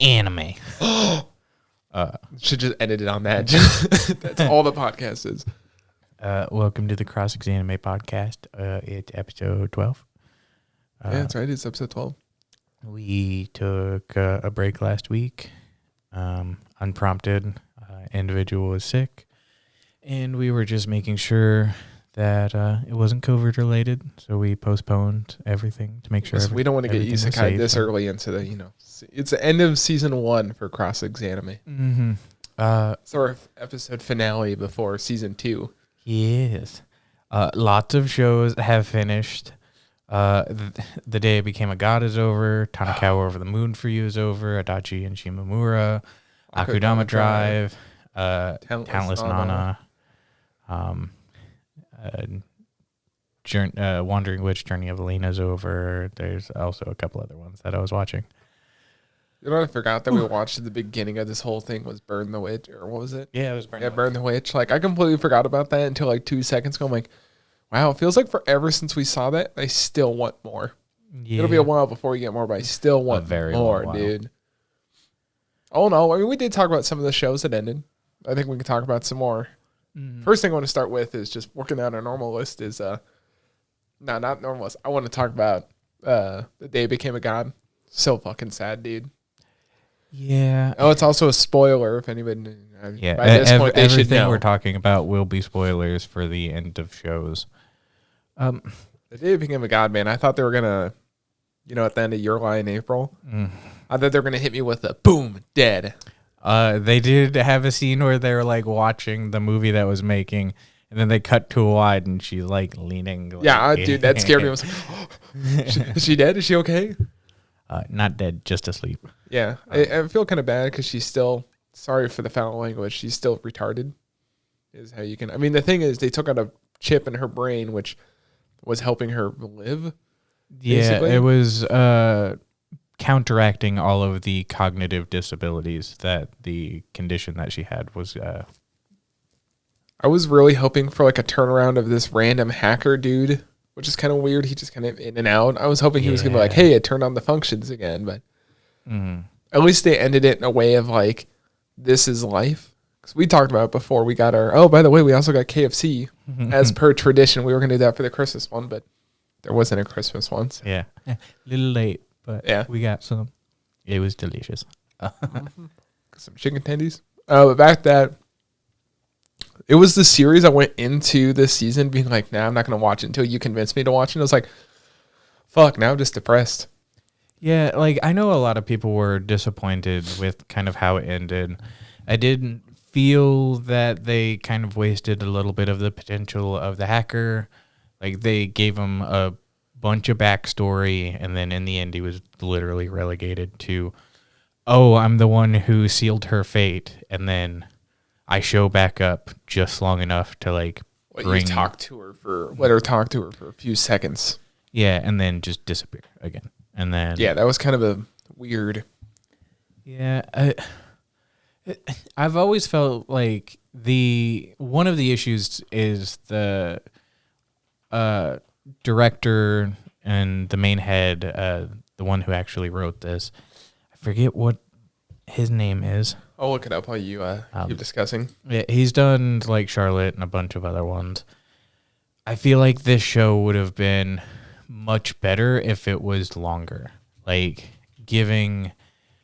anime. Should just edit it on that. That's all the podcast is. Welcome to the ExAnime podcast. It's episode 12. Yeah, that's right. It's episode 12. We took a break last week. Unprompted. Individual was sick. And we were just making sure that it wasn't COVID related. So we postponed everything to make sure. We don't want to get isekai this early into the, it's the end of season 1 for ExAnime. Mm-hmm. It's our episode finale before season 2. Yes. Lots of shows have finished. The Day I Became a God is over. Tanakawa Over the Moon for You is over. Adachi and Shimamura. Akudama Drive. Talentless Nana. Wandering Witch, Journey of Alina is over. There's also a couple other ones that I was watching. You know what I forgot that we watched at the beginning of this whole thing was Burn the Witch, or what was it? Yeah, it was Burn the Witch. Burn the Witch. Like, I completely forgot about that until like 2 seconds ago. I'm like, wow, it feels like forever since we saw that. I still want more. Yeah. It'll be a while before we get more, but I still want more, dude. Oh, no. I mean, we did talk about some of the shows that ended. I think we can talk about some more. Mm-hmm. First thing I want to start with is just working out our normal list is, not normal list. I want to talk about The Day I Became a God. So fucking sad, dude. Yeah. Oh, it's also a spoiler if anybody. Yeah. By this point, they should know. Everything we're talking about will be spoilers for the end of shows. The Day I Became a God, man. I thought they were gonna, at the end of Your Lie in April, I thought they were gonna hit me with a boom, dead. They did have a scene where they were like watching the movie that was making, and then they cut to a wide, and she's like leaning. Like, yeah, dude, that scared me. I was like, oh, is she dead? Is she okay? Not dead, just asleep. Yeah, I feel kind of bad because she's still, sorry for the foul language, she's still retarded, is how you can. I mean, the thing is, they took out a chip in her brain, which was helping her live. Yeah, basically. It was counteracting all of the cognitive disabilities that the condition that she had was. I was really hoping for like a turnaround of this random hacker dude, which is kind of weird. He just kind of in and out. I was hoping he was going to be like, hey, I turned on the functions again. But at least they ended it in a way of like, this is life. Because we talked about it before. We got our, by the way, we also got KFC. As per tradition, we were going to do that for the Christmas one, but there wasn't a Christmas one. So. Yeah. A little late, but we got some. It was delicious. Some chicken tendies. But back that. It was the series I went into this season being like, nah, I'm not going to watch it until you convince me to watch it. And I was like, fuck, now I'm just depressed. Yeah, like I know a lot of people were disappointed with kind of how it ended. I didn't feel that they kind of wasted a little bit of the potential of the hacker. Like they gave him a bunch of backstory, and then in the end he was literally relegated to, oh, I'm the one who sealed her fate, and then I show back up just long enough to like let her talk to her for a few seconds. Yeah, and then just disappear again. And then that was kind of a weird. Yeah, I've always felt like one of the issues is the director and the main head, the one who actually wrote this. I forget what his name is. I'll look it up while you keep discussing. Yeah, he's done like Charlotte and a bunch of other ones. I feel like this show would have been much better if it was longer. Like giving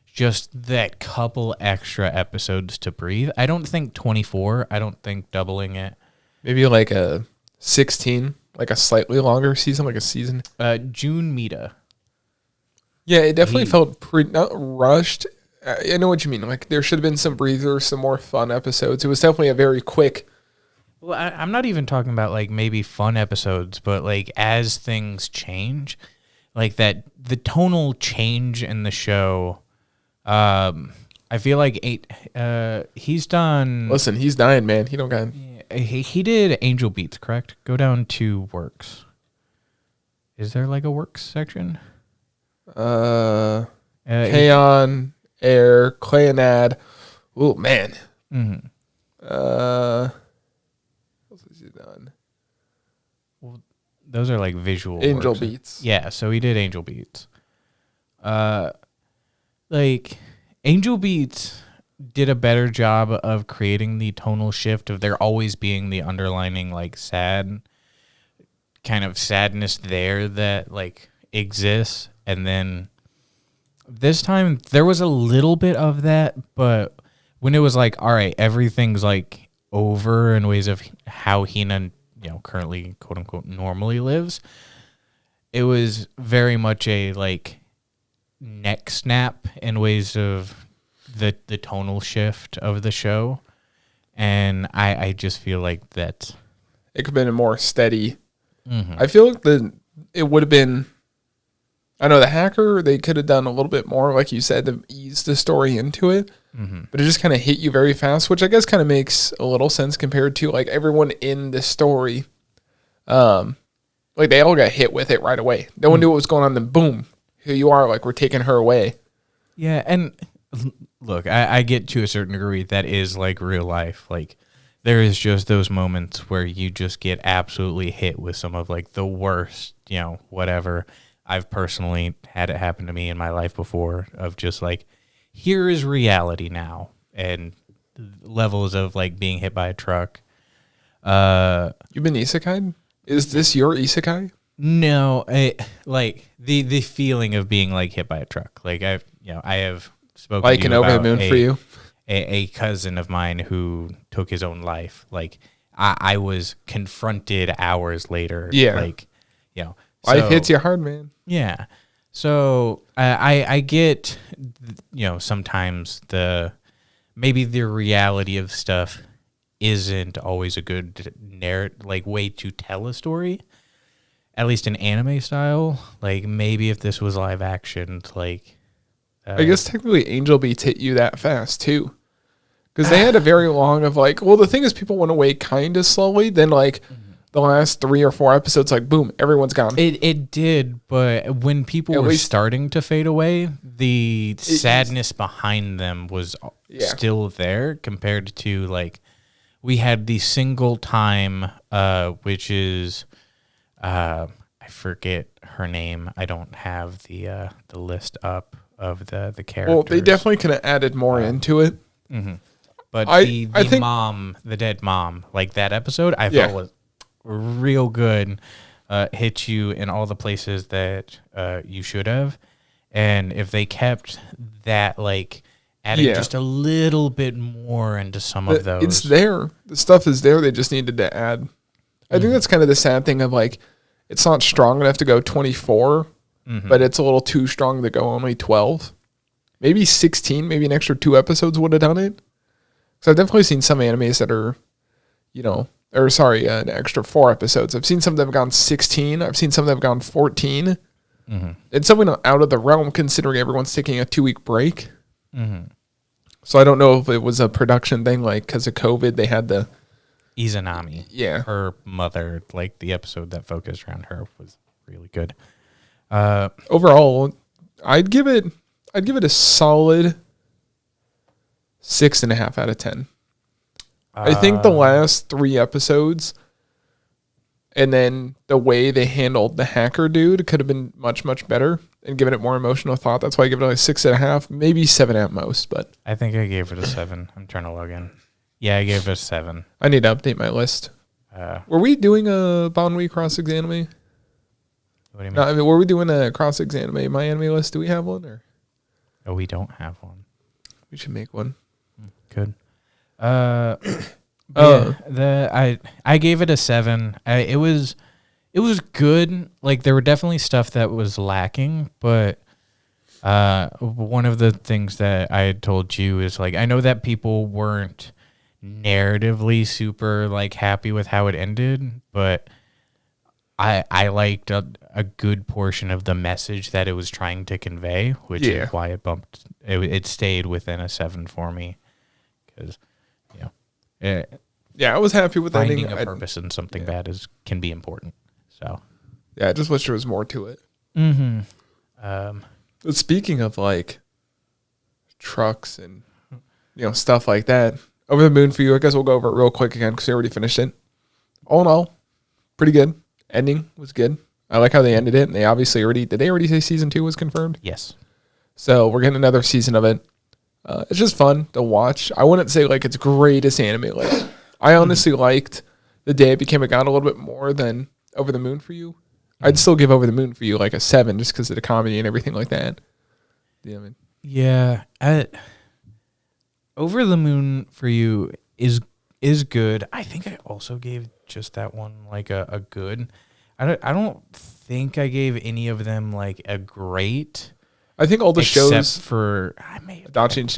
just that couple extra episodes to breathe. I don't think 24. I don't think doubling it. Maybe like a 16, like a slightly longer season, like a season. June Mita. Yeah, it definitely felt not rushed. I know what you mean. Like there should have been some breathers, some more fun episodes. It was definitely a very quick. Well, I'm not even talking about like maybe fun episodes, but like as things change, like that the tonal change in the show. I feel like he's done. Listen, he's dying, man. He don't got. He did Angel Beats, correct? Go down to Works. Is there like a Works section? Kaon, Air, Clayonad. Oh man. Mm-hmm. What else has he done? Well, those are like visual Angel works. Beats. Yeah, so he did Angel Beats. Like Angel Beats did a better job of creating the tonal shift of there always being the underlining like sad kind of sadness there that like exists, and then this time there was a little bit of that, but when it was like, all right, everything's like over in ways of how Hina, currently quote unquote normally lives, it was very much a like neck snap in ways of the tonal shift of the show. And I just feel like that it could have been a more steady. Mm-hmm. I feel like it would have been, I know the hacker, they could have done a little bit more, like you said, to ease the story into it. Mm-hmm. But it just kind of hit you very fast, which I guess kind of makes a little sense compared to like everyone in the story. Like they all got hit with it right away. No one knew what was going on. Then boom, here you are. Like we're taking her away. Yeah. And look, I get to a certain degree that is like real life. Like there is just those moments where you just get absolutely hit with some of like the worst, whatever. I've personally had it happen to me in my life before of just like, here is reality now, and levels of like being hit by a truck. You've been isekai? Is this your isekai? No, like the feeling of being like hit by a truck. Like I have spoken like an over the moon for you. A cousin of mine who took his own life. Like I was confronted hours later. Yeah. Like, life hits you hard, man. Yeah. So I get, sometimes maybe the reality of stuff isn't always a good way to tell a story, at least in anime style. Like maybe if this was live action, like I guess technically Angel Beats hit you that fast too, because they had a very long of like. Well, the thing is, people went away kind of slowly. Then like. The last 3 or 4 episodes, like, boom, everyone's gone. It did, but when people were starting to fade away, the sadness behind them was still there compared to, like, we had the single time, which is, I forget her name. I don't have the list up of the characters. Well, they definitely could have added more into it. Mm-hmm. But I think, mom, the dead mom, like that episode, I felt was real good, hit you in all the places that you should have, and if they kept that, like adding just a little bit more into some of those, it's there. The stuff is there. They just needed to add. I think that's kind of the sad thing of like, it's not strong enough to go 24, but it's a little too strong to go only 12, maybe 16, maybe an extra 2 episodes would have done it. So I've definitely seen some animes that are, an extra 4 episodes. I've seen some that have gone 16. I've seen some that have gone 14. Mm-hmm. It's something out of the realm considering everyone's taking a 2-week break. Mm-hmm. So I don't know if it was a production thing, like because of COVID, they had the ExAnime. Yeah. Her mother, like the episode that focused around her was really good. Overall, I'd give it a solid 6.5 out of 10. I think the last 3 episodes and then the way they handled the hacker dude could have been much, much better and given it more emotional thought. That's why I give it a 6.5, maybe 7 at most. But I think I gave it a 7. I'm trying to log in. Yeah, I gave it a 7. I need to update my list. Were we doing a Bonwe cross-exanime? What do you mean? No, I mean, were we doing a cross-exanime my anime list? Do we have one? Or? Oh, we don't have one. We should make one. Good. I gave it a 7. It was good. Like there were definitely stuff that was lacking, but one of the things that I had told you is like I know that people weren't narratively super like happy with how it ended, but I liked a good portion of the message that it was trying to convey, which is why it stayed within a 7 for me, because I was happy with finding a purpose in something bad can be important. So I just wish there was more to it. Mm-hmm. But speaking of like trucks and stuff like that, Over the Moon for you, I guess we'll go over it real quick again because we already finished it. All in all, pretty good. Ending was good. I like how they ended it. And they obviously did they already say season 2 was confirmed? Yes. So we're getting another season of it. It's just fun to watch. I wouldn't say like it's greatest anime. Like I honestly liked The Day I Became a God a little bit more than Over the Moon for You. I'd still give Over the Moon for You like a 7 just because of the comedy and everything like that. Yeah, man. Yeah, Over the Moon for You is good. I think I also gave just that one like a good. I don't think I gave any of them like a great. I think all the except shows for I may have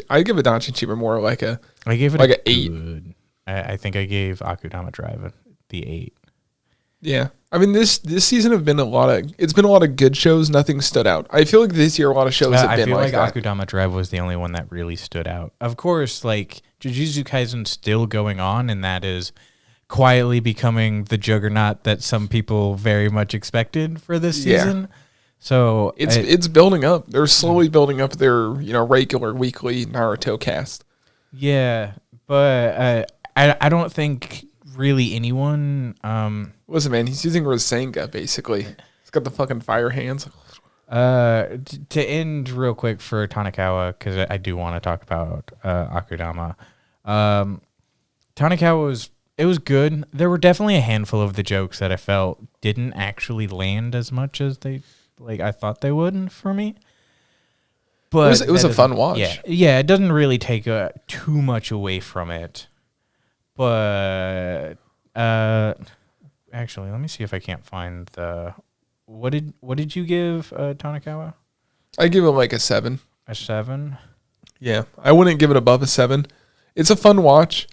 I give Adachi and Chiba more like a. I gave it like an 8. I think I gave Akudama Drive the 8. Yeah, I mean this season have been it's been a lot of good shows. Nothing stood out. I feel like this year a lot of shows have been like that. I feel like Akudama Drive was the only one that really stood out. Of course, like Jujutsu Kaisen's still going on, and that is quietly becoming the juggernaut that some people very much expected for this season. Yeah. So it's building up. They're slowly building up their regular weekly Naruto cast. Yeah, but I don't think really anyone. Listen, man, he's using Rasengan basically. He's got the fucking fire hands. To end real quick for Tanikawa, because I do want to talk about Akudama. Tanikawa was good. There were definitely a handful of the jokes that I felt didn't actually land as much as I thought they would for me. But it was a fun watch. Yeah, it doesn't really take too much away from it. But actually, let me see if I can't find the. What did you give Tanikawa? I give him like a 7. A 7? Yeah, I wouldn't give it above a 7. It's a fun watch.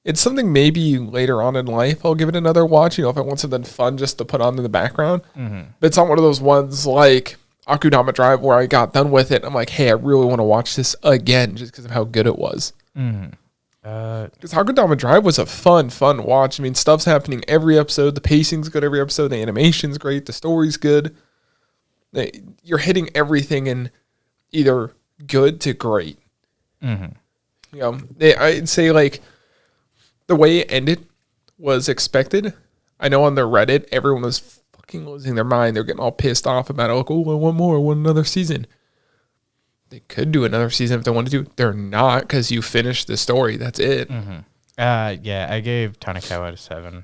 It's something maybe later on in life I'll give it another watch. If I want something fun just to put on in the background. Mm-hmm. But it's not one of those ones like Akudama Drive where I got done with it. And I'm like, hey, I really want to watch this again just because of how good it was. Mm-hmm. Because Akudama Drive was a fun watch. I mean, stuff's happening every episode. The pacing's good every episode. The animation's great. The story's good. You're hitting everything in either good to great. Mm-hmm. I'd say like the way it ended was expected. I know on the Reddit, everyone was fucking losing their mind. They're getting all pissed off about it. Like, oh, I want more. I want another season. They could do another season if they wanted to. They're not because you finished the story. That's it. Mm-hmm. Yeah, I gave Tanikawa a 7.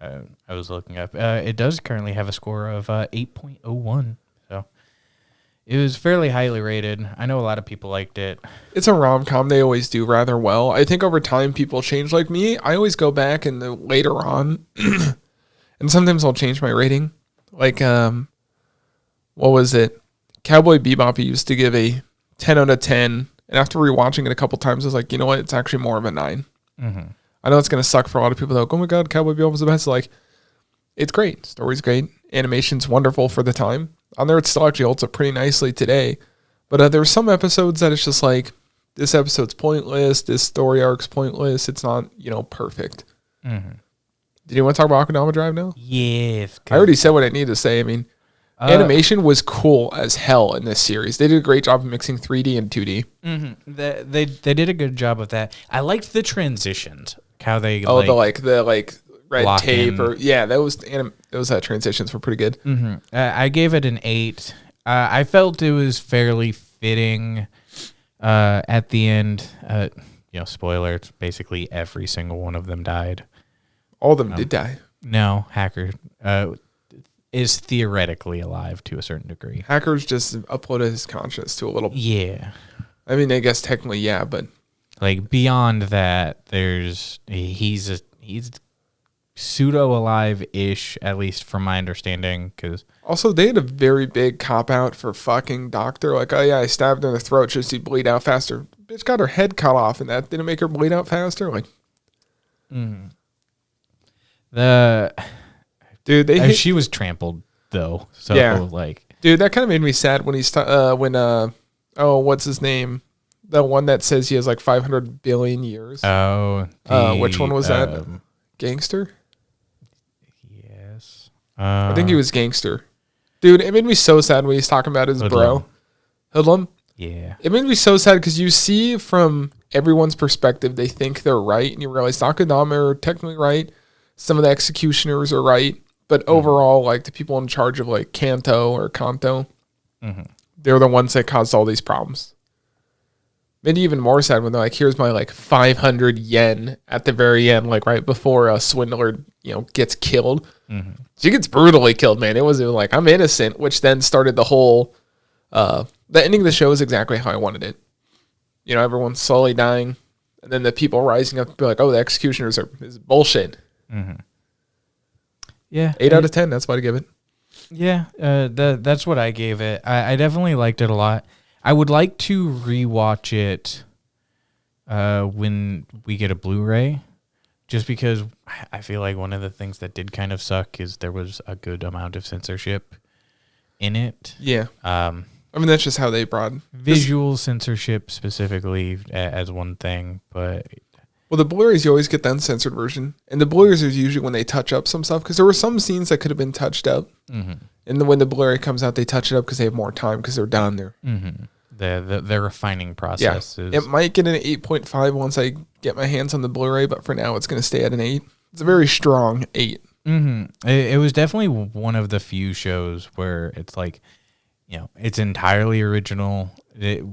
I was looking up. It does currently have a score of 8.01. So it was fairly highly rated. I know a lot of people liked it. It's a rom-com. They always do rather well. I think over time people change. Like me, I always go back and later on, and sometimes I'll change my rating. Like, what was it? Cowboy Bebop, I used to give a 10 out of 10. And after rewatching it a couple times, I was like, you know what? It's actually more of a 9. Mm-hmm. I know it's going to suck for a lot of people. They're like, oh my God, Cowboy Bebop was the best. Like, it's great. Story's great. Animation's wonderful for the time. On there, it still actually holds up pretty nicely today. But there were some episodes that it's just like, this episode's pointless. This story arc's pointless. It's not, perfect. Mm-hmm. Did you want to talk about Akudama Drive now? Yes. I already said what I needed to say. I mean, animation was cool as hell in this series. They did a great job of mixing 3D and 2D. Mm-hmm. They did a good job of that. I liked the transitions. How they the red tape in. or those transitions were pretty good. Mm-hmm. I gave it an 8. I felt it was fairly fitting at the end. Spoiler, basically every single one of them died. All of them did die. No, Hacker is theoretically alive to a certain degree. Hacker's just uploaded his conscience to a little. Yeah. I mean, I guess technically, yeah, but like beyond that, he's pseudo alive-ish, at least from my understanding. Because also they had a very big cop out for fucking Doctor. Like, oh yeah, I stabbed her in the throat just to bleed out faster. Bitch got her head cut off, and that didn't make her bleed out faster. Like, she was trampled though. So dude, that kind of made me sad when what's his name? The one that says he has like 500 billion years. Oh, which one was that? Gangster? Yes. I think he was Gangster. Dude, it made me so sad when he's talking about his bro. Hoodlum? Yeah. It made me so sad because you see from everyone's perspective, they think they're right. And you realize Nakadama are technically right. Some of the executioners are right. But overall, like the people in charge of like Kanto, they're the ones that caused all these problems. Maybe even more sad when they're like, here's my like 500 yen at the very end, like right before a swindler, gets killed. Mm-hmm. She gets brutally killed, man. It wasn't like, I'm innocent, which then started the whole, the ending of the show is exactly how I wanted it. Everyone's slowly dying, and then the people rising up to be like, oh, the executioners is bullshit. Mm-hmm. Yeah. 8 out of 10, that's what I give it. Yeah, that's what I gave it. I definitely liked it a lot. I would like to rewatch it when we get a Blu-ray, just because I feel like one of the things that did kind of suck is there was a good amount of censorship in it. Yeah. That's just how they brought visual censorship specifically as one thing, but well, the Blu-rays you always get the uncensored version, and the Blu-rays is usually when they touch up some stuff because there were some scenes that could have been touched up, and then when the Blu-ray comes out, they touch it up because they have more time because they're done there. The refining process. Yeah. It might get an 8.5 once I get my hands on the Blu-ray, but for now it's going to stay at an 8. It's a very strong 8. It was definitely one of the few shows where it's like, it's entirely original. It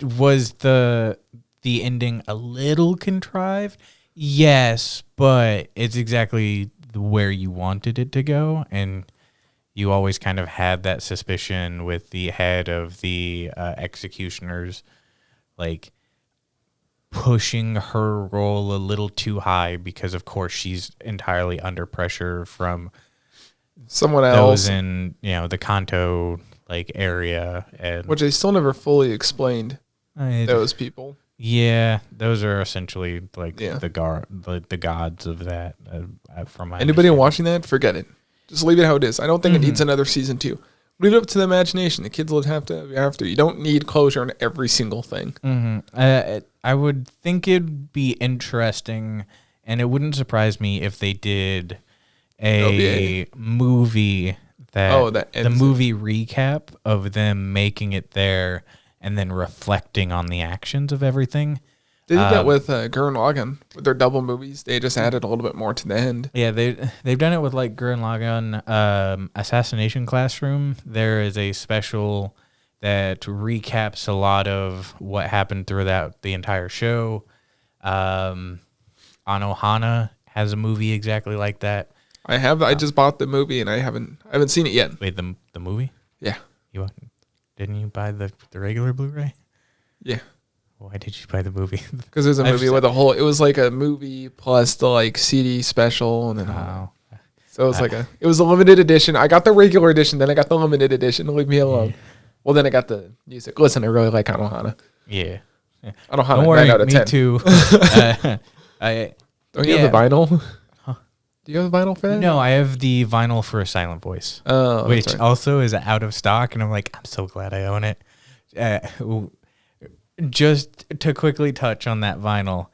was the ending a little contrived, yes, but it's exactly where you wanted it to go, and you always kind of had that suspicion with the head of the executioners, like pushing her role a little too high because, of course, she's entirely under pressure from someone else in the Kanto area, and which they still never fully explained. Those people. Yeah, those are essentially the gods of that. From my anybody watching that, forget it. Just leave it how it is. I don't think it needs another season 2. Leave it up to the imagination. The kids will have to after. You don't need closure on every single thing. I would think it'd be interesting, and it wouldn't surprise me if they did a movie the movie recap of them making it there and then reflecting on the actions of everything. They did that with Gurren Lagann with their double movies. They just added a little bit more to the end. Yeah, they've done it with Gurren Lagann Assassination Classroom. There is a special that recaps a lot of what happened throughout the entire show. Anohana has a movie exactly like that. I have. I just bought the movie and I haven't seen it yet. Wait, the movie? Yeah. Didn't you buy the regular Blu-ray? Yeah. Why did you buy the movie? Because there's a movie with it was like a movie plus the CD special, and then so it was a limited edition. I got the regular edition, then I got the limited edition. Leave me alone. Yeah. Well, then I got the music. Listen, I really like Anohana. Yeah. Anohana. Don't worry, 9 out of 10. Me too. Don't you have the vinyl? Huh? Do you have the vinyl for that? No, I have the vinyl for A Silent Voice, which also is out of stock, and I'm so glad I own it. Just to quickly touch on that vinyl,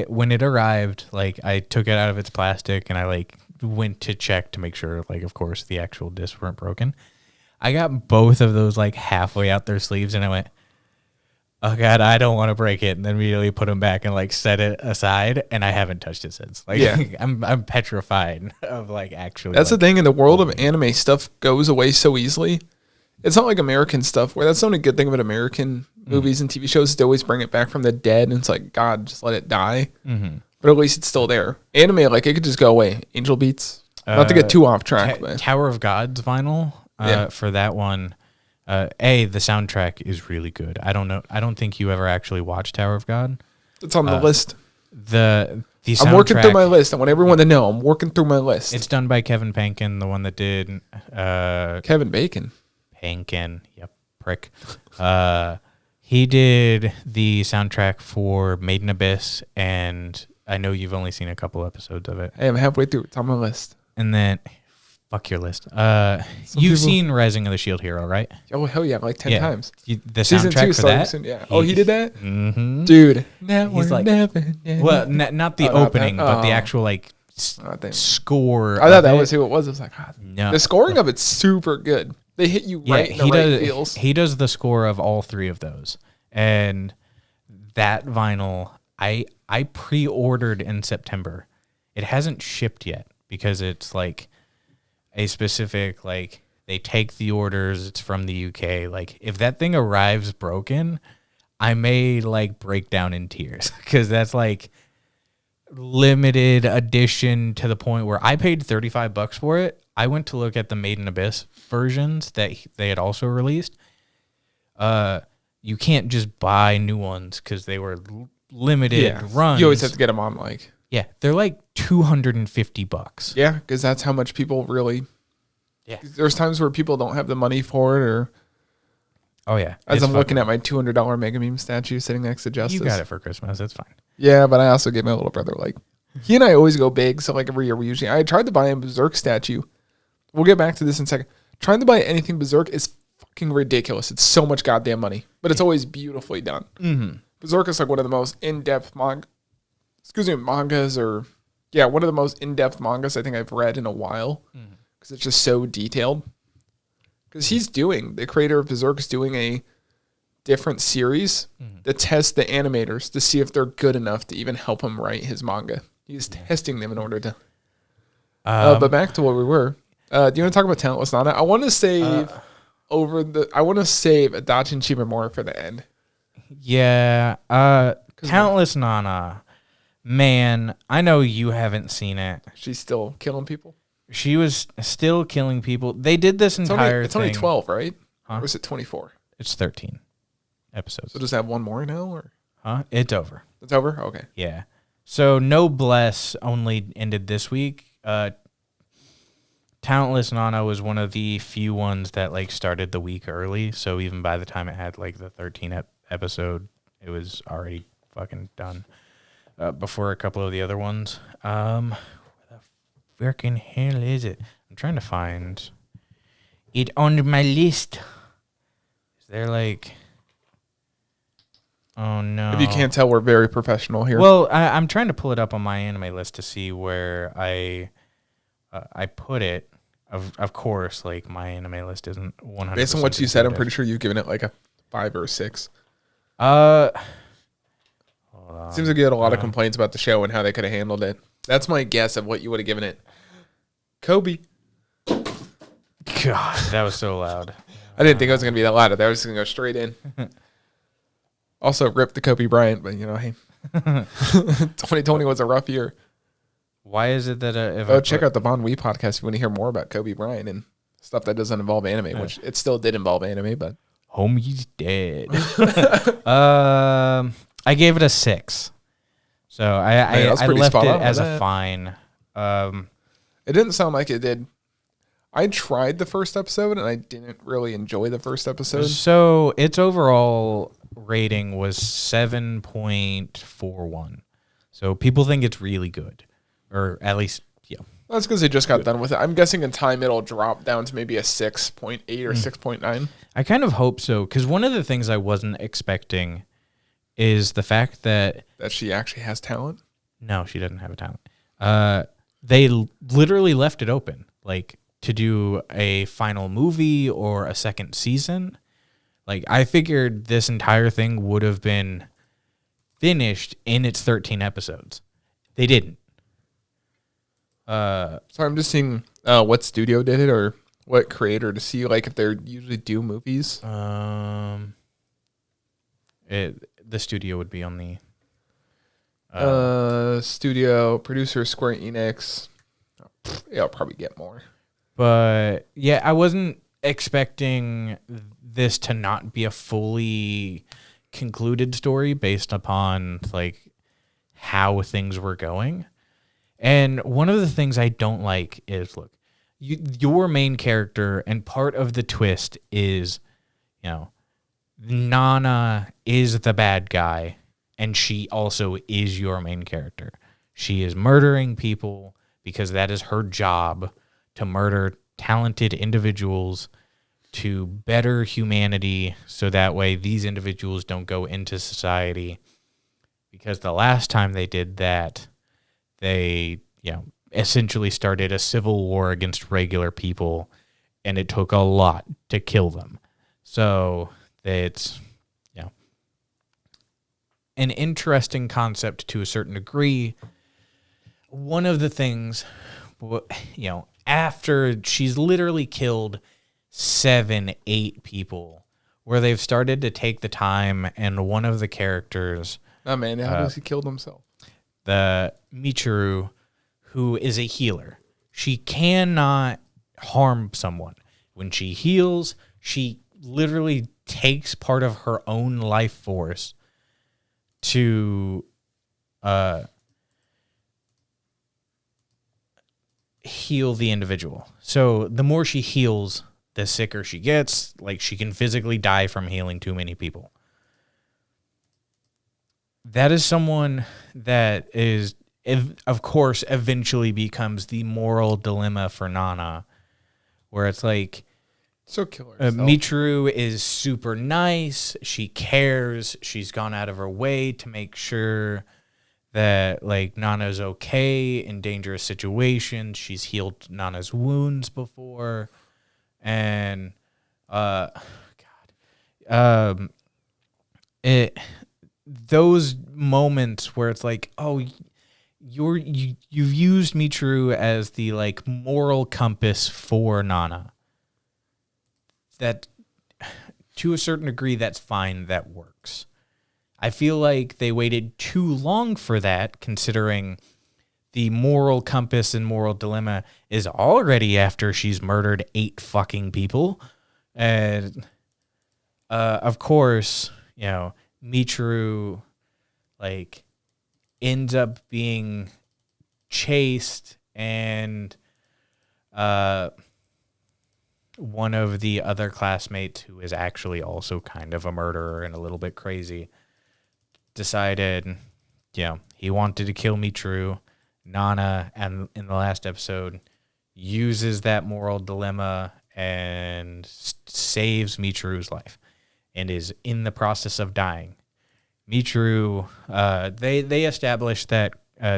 when it arrived, I took it out of its plastic and I went to check to make sure, of course, the actual discs weren't broken. I got both of those halfway out their sleeves, and I went, "Oh God, I don't want to break it," and then immediately put them back and set it aside, and I haven't touched it since. I'm petrified of actually. That's the thing in the world of anime, stuff goes away so easily. It's not like American stuff where that's the only good thing about American movies and TV shows. They always bring it back from the dead, and it's God, just let it die. Mm-hmm. But at least it's still there. Anime, it could just go away. Angel Beats. Not to get too off track, but Tower of God's vinyl. For that one, the soundtrack is really good. I don't know. I don't think you ever actually watched Tower of God. It's on the list. The soundtrack, I'm working through my list. I want everyone to know I'm working through my list. It's done by Kevin Pankin, the one that did Kevin Bacon. Pankin, yep, prick. He did the soundtrack for Made in Abyss, and I know you've only seen a couple episodes of it. Hey, I'm halfway through. It's on my list. And then, fuck your list. You've seen Rising of the Shield Hero, right? Oh, hell yeah, 10 times. The soundtrack for that? Yeah. He did that? Mm-hmm. Dude. He's well, not the opening, but the actual, score. I thought that was who it was. I was no. The scoring of it's super good. They hit you right in the right feels. He does the score of all 3 of those. And that vinyl, I pre-ordered in September. It hasn't shipped yet because it's a specific, they take the orders. It's from the UK. If that thing arrives broken, I may like break down in tears because that's like limited edition to the point where I paid $35 for it. I went to look at the Made in Abyss versions that they had also released. You can't just buy new ones because they were limited runs. You always have to get them on like. Yeah, they're like $250. Yeah, because that's how much people really. Yeah. There's times where people don't have the money for it, or. Oh yeah. As I'm looking at my $200 Mega Meme statue sitting next to Justus. You got it for Christmas. It's fine. Yeah, but I also gave my little brother like. He and I always go big, so like every year we usually. I tried to buy a Berserk statue. We'll get back to this in a second. Trying to buy anything Berserk is fucking ridiculous. It's so much goddamn money, but it's always beautifully done. Mm-hmm. Berserk is like one of the most in-depth mangas, or one of the most in-depth mangas I think I've read in a while, because it's just so detailed. Because the creator of Berserk is doing a different series to test the animators to see if they're good enough to even help him write his manga. He's testing them in order to. But back to what we were. Do you want to talk about Talentless Nana? I want to save Adachi and Shimamura for the end. Yeah. Talentless Nana. Man, I know you haven't seen it. She's still killing people? She was still killing people. They did this entire thing. It's only 12, right? Huh? Or is it 24? It's 13 episodes. So does that have one more now? Or? Huh? It's over. It's over? Okay. Yeah. So Noblesse only ended this week. Talentless Nana was one of the few ones that like started the week early. So even by the time it had like the 13th episode, it was already fucking done before a couple of the other ones. Where the freaking hell is it? I'm trying to find it on my list. Is there like... Oh, no. If you can't tell, we're very professional here. Well, I'm trying to pull it up on my anime list to see where I put it. Of course, like, my anime list isn't 100%. Based on what you said, I'm pretty sure you've given it like a 5 or a 6. Hold on. Seems like you had a lot of complaints about the show and how they could have handled it. That's my guess of what you would have given it. Kobe. God, that was so loud. I didn't think it was going to be that loud. I was just going to go straight in. Also, rip the Kobe Bryant, but hey. 2020 was a rough year. Why is it that check out the Bon Wee podcast if you want to hear more about Kobe Bryant and stuff that doesn't involve anime, which it still did involve anime, but homie's dead. I gave it a 6. So I left it as a fine. It didn't sound like it did. I tried the first episode and I didn't really enjoy the first episode. So its overall rating was 7.41. So people think it's really good. Or at least, yeah. That's because they just got done with it. I'm guessing in time it'll drop down to maybe a 6.8 or 6.9. I kind of hope so, because one of the things I wasn't expecting is the fact that she actually has talent. No, she doesn't have a talent. They literally left it open, like to do a final movie or a second season. Like I figured this entire thing would have been finished in its 13 episodes. They didn't. Sorry, I'm just seeing what studio did it or what creator to see like if they usually do movies. The studio would be on the studio producer Square Enix. Yeah, I'll probably get more. But yeah, I wasn't expecting this to not be a fully concluded story based upon like how things were going. And one of the things I don't like is, look, your main character, and part of the twist is, Nana is the bad guy, and she also is your main character. She is murdering people because that is her job, to murder talented individuals to better humanity, so that way these individuals don't go into society. Because the last time they did that, they, essentially started a civil war against regular people, and it took a lot to kill them. So it's, an interesting concept to a certain degree. One of the things, after she's literally killed 7-8 people, where they've started to take the time, and one of the characters, oh man, how does he kill himself? The Michiru, who is a healer, she cannot harm someone. When she heals, she literally takes part of her own life force to heal the individual. So the more she heals, the sicker she gets. Like, she can physically die from healing too many people. That is someone that is, of course, eventually becomes the moral dilemma for Nana, where it's like, so kill herself. Michiru is super nice. She cares. She's gone out of her way to make sure that, like, Nana's okay in dangerous situations. She's healed Nana's wounds before. And, those moments where it's like, oh, you've used Michiru as the, like, moral compass for Nana. That, to a certain degree, that's fine. That works. I feel like they waited too long for that, considering the moral compass and moral dilemma is already after she's murdered 8 fucking people. And, of course, you know, Michiru, like, ends up being chased, and one of the other classmates, who is actually also kind of a murderer and a little bit crazy, decided, you know, he wanted to kill Michiru. Nana, and in the last episode, uses that moral dilemma and saves Michiru's life, and is in the process of dying. Michiru, they established that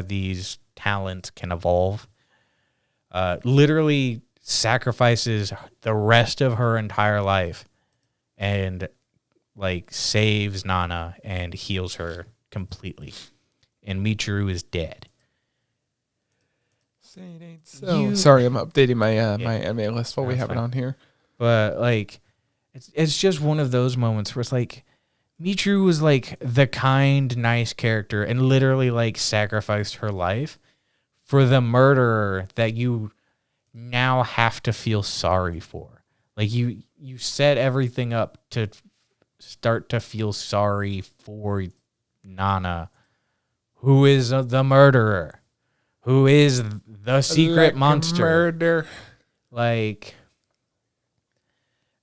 these talents can evolve. Literally sacrifices the rest of her entire life, and, like, saves Nana and heals her completely. And Michiru is dead. Say it ain't so. Sorry, I'm updating my my anime list while we have it on here. But, like, it's just one of those moments where it's like, Michiru was, like, the kind, nice character, and literally, like, sacrificed her life for the murderer that you now have to feel sorry for. Like, you set everything up to start to feel sorry for Nana, who is the murderer, who is the secret monster. Murder. Like,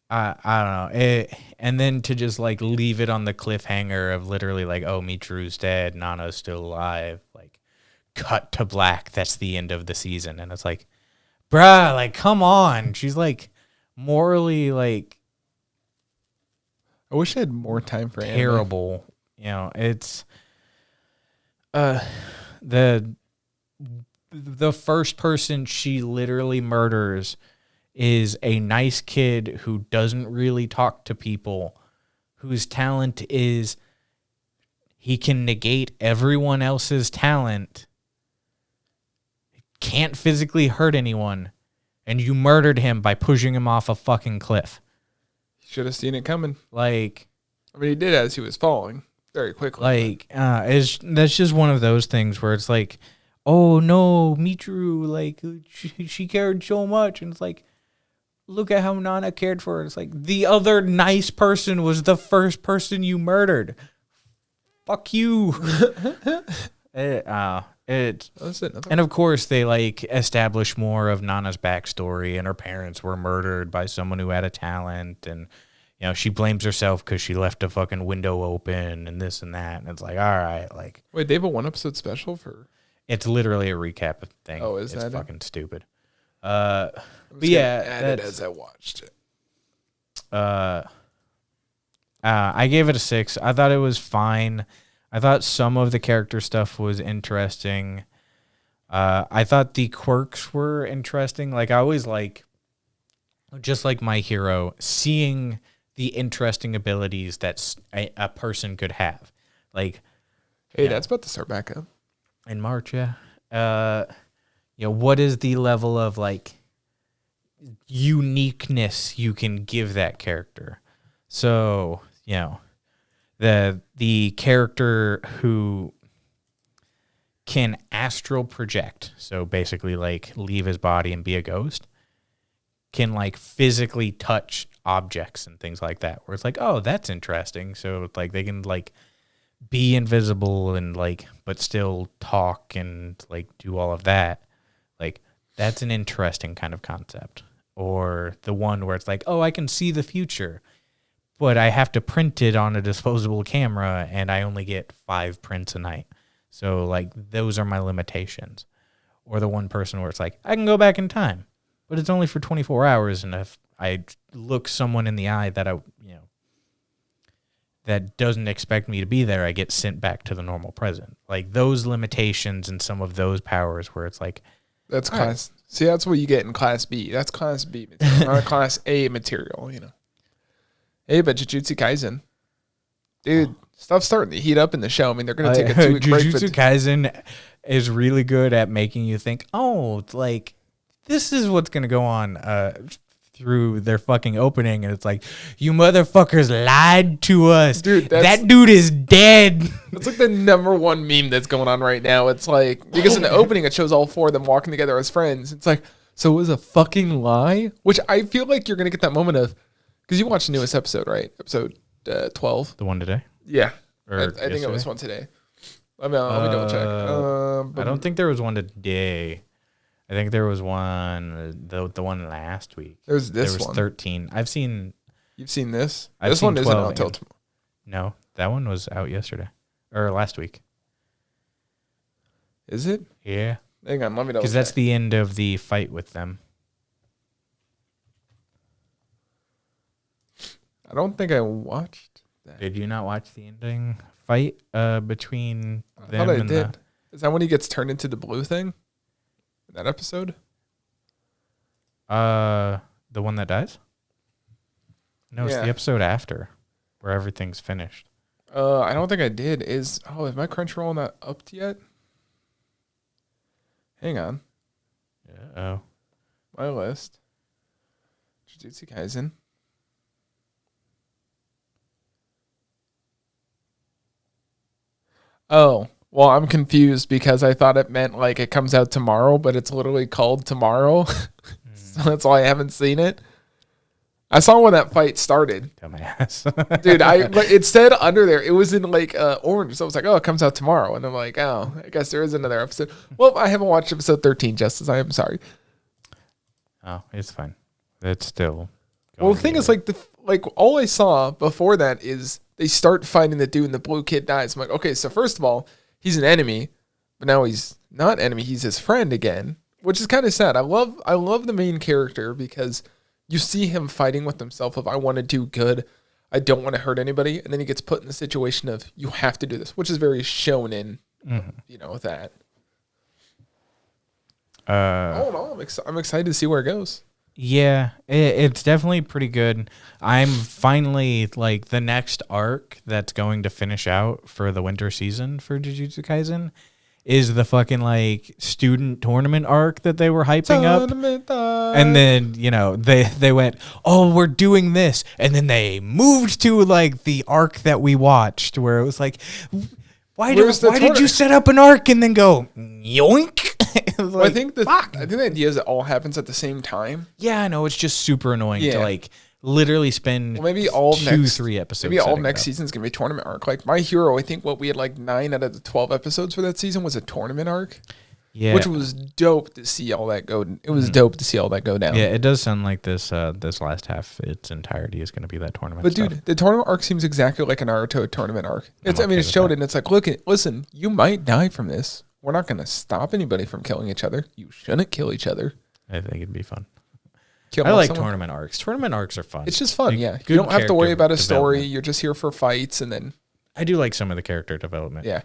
I don't know. And then to just, like, leave it on the cliffhanger of literally, like, oh, Michiru's dead, Nana's still alive. Like, cut to black. That's the end of the season. And it's like, bruh, like, come on. She's, like, morally, like, I wish I had more time for terrible. Anime. You know, it's the first person she literally murders is a nice kid who doesn't really talk to people, whose talent is he can negate everyone else's talent, can't physically hurt anyone, and you murdered him by pushing him off a fucking cliff. Should have seen it coming. Like, I mean, he did as he was falling very quickly. Like, that's just one of those things where it's like, oh no, Michiru, like, she cared so much, and it's like, look at how Nana cared for her. It's like, the other nice person was the first person you murdered. Fuck you. And of course, they, like, establish more of Nana's backstory, and her parents were murdered by someone who had a talent, and, you know, she blames herself because she left a fucking window open and this and that. And it's like, all right, like, wait, they have a 1-episode special for? It's literally a recap thing. Oh, is that it's fucking stupid. But yeah, add it as I watched it. I gave it a 6. I thought it was fine. I thought some of the character stuff was interesting. I thought the quirks were interesting. Like, I always like, just like My Hero, seeing the interesting abilities that a person could have. Like, hey, that's about to start back up. In March, yeah. You know, what is the level of, like, uniqueness you can give that character? So, the character who can astral project, so basically like leave his body and be a ghost, can like physically touch objects and things like that, where it's like, oh, that's interesting. So like they can like be invisible and like, but still talk and like do all of that. Like that's an interesting kind of concept. Or the one where it's like, oh, I can see the future, but I have to print it on a disposable camera and I only get 5 prints a night. So like those are my limitations. Or the one person where it's like, I can go back in time, but it's only for 24 hours. And if I look someone in the eye that that doesn't expect me to be there, I get sent back to the normal present. Like those limitations and some of those powers where it's like, that's class. Right. See, that's what you get in Class B. That's Class B material, not Class A material, Hey, but Jujutsu Kaisen. Dude, stuff's starting to heat up in the show. I mean, they're going to take a 2-week break. Jujutsu Kaisen is really good at making you think, oh, it's like, this is what's going to go on through their fucking opening. And it's like, you motherfuckers lied to us. Dude, that dude is dead. That's like the #1 meme that's going on right now. It's like, because in the opening, it shows all 4 of them walking together as friends. It's like, so it was a fucking lie? Which I feel like you're going to get that moment of, because you watched the newest episode, right? Episode 12. The one today? Yeah. I think it was one today. Let me double check. I don't think there was one today. I think there was one, the one last week. There was 13. You've seen this? This one isn't out till tomorrow. No, that one was out yesterday. Or last week. Is it? Yeah. Hang on, let me double check. Because that's the end of the fight with them. I don't think I watched that. Did you not watch the ending fight between them? I thought I did. Is that when he gets turned into the blue thing? That episode? The one that dies? No, it's the episode after, where everything's finished. I don't think I did. Is my Crunchyroll not up yet? Hang on. Oh. My list. Jujutsu Kaisen. Oh. Well, I'm confused because I thought it meant like it comes out tomorrow, but it's literally called Tomorrow. So that's why I haven't seen it. I saw when that fight started. Dumbass. Dude, it said under there, it was in like orange. So I was like, oh, it comes out tomorrow. And I'm like, oh, I guess there is another episode. Well, I haven't watched episode 13, Justus. I am sorry. Oh, it's fine. It's still. Well, the thing is, like all I saw before that is they start fighting the dude and the blue kid dies. I'm like, okay, so first of all, he's an enemy, but now he's not enemy. He's his friend again, which is kind of sad. I love the main character because you see him fighting with himself of I want to do good. I don't want to hurt anybody. And then he gets put in the situation of you have to do this, which is very shonen, with that. All in all, I'm excited to see where it goes. Yeah, it's definitely pretty good. I'm finally, like, the next arc that's going to finish out for the winter season for Jujutsu Kaisen is the fucking, like, student tournament arc that they were hyping up. And then, they went, oh, we're doing this. And then they moved to, like, the arc that we watched where it was like, why did you set up an arc and then go, yoink? Well, I think the idea is it all happens at the same time. Yeah, I know. It's just super annoying to like literally spend maybe all 2-3 episodes. Maybe all next season's gonna be a tournament arc. Like My Hero, I think what we had like 9 out of the 12 episodes for that season was a tournament arc. Yeah, which was dope to see all that go. It was dope to see all that go down. Yeah, it does sound like this last half, its entirety is going to be that tournament. But dude, the tournament arc seems exactly like a Naruto tournament arc. It's showed it. And it's like, listen, you might die from this. We're not going to stop anybody from killing each other. You shouldn't kill each other. I think it'd be fun. I like tournament arcs. Tournament arcs are fun. It's just fun, yeah. You don't have to worry about a story. You're just here for fights, and then... I do like some of the character development. Yeah.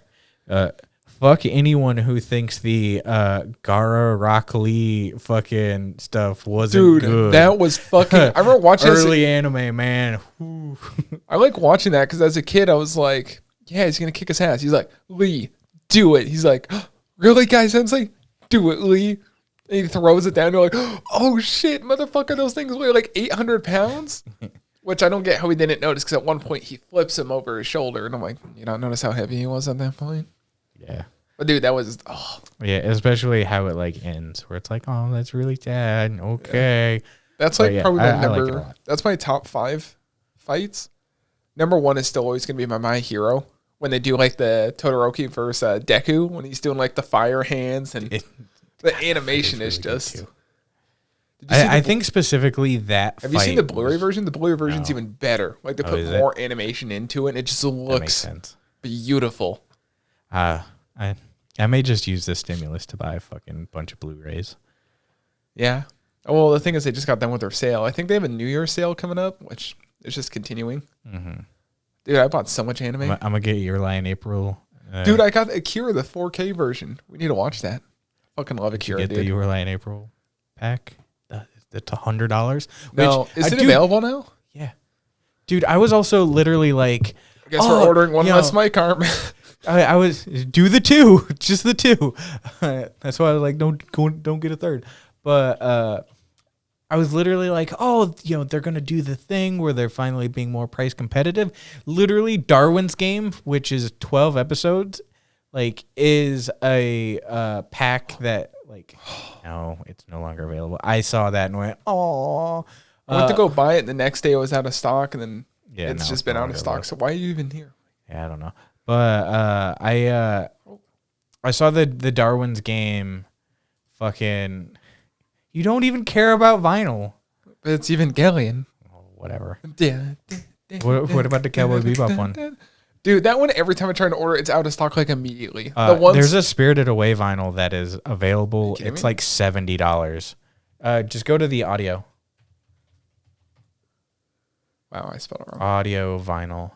Fuck anyone who thinks the Gaara Rock Lee fucking stuff wasn't good. Dude, that was fucking... I remember watching early anime, man. I like watching that because as a kid, I was like, yeah, he's going to kick his ass. He's like, Lee... do it. He's like, really, guys? I'm like, do it, Lee. And he throws it down. You're like, oh shit, motherfucker! Those things weigh like 800 pounds. Which I don't get how he didn't notice, because at one point he flips him over his shoulder, and I'm like, you don't notice how heavy he was at that point? Yeah. But dude, that was Yeah, especially how it like ends, where it's like, oh, that's really sad. Okay. Yeah. That's like probably my number. I like that's my top 5 fights. Number 1 is still always gonna be my hero. When they do like the Todoroki versus Deku, when he's doing like the fire hands, and the animation is really just. I think specifically that. Have you seen the Blu-ray version? The Blu-ray version's even better. Like they put more animation into it, and it just looks beautiful. I may just use this stimulus to buy a fucking bunch of Blu-rays. Yeah. Well, the thing is, they just got done with their sale. I think they have a New Year's sale coming up, which is just continuing. Mm-hmm. Dude, I bought so much anime. I'm gonna get Your Lie in April. Dude, I got Akira, the 4K version. We need to watch that. Fucking love Akira, dude. Get the Your Lie in April pack. It's $100. No, is it available now? Yeah. Dude, I was also literally like, I guess we're ordering one less mic arm. I was do the 2, just the 2. That's why I was like, don't get a third. But I was literally like, oh, they're gonna do the thing where they're finally being more price competitive. Literally, Darwin's Game, which is 12 episodes, like is a pack that like no, it's no longer available. I saw that and went, oh. I went to go buy it. The next day it was out of stock, and then it's just been out of stock. So why are you even here? Yeah, I don't know. But I saw the Darwin's Game fucking. You don't even care about vinyl. It's Evangelion. Oh, whatever. What about the Cowboy Bebop one? Dude, that one, every time I try to order, it's out of stock like immediately. There's a Spirited Away vinyl that is available. It's like $70. Just go to the audio. Wow, I spelled it wrong. Audio vinyl.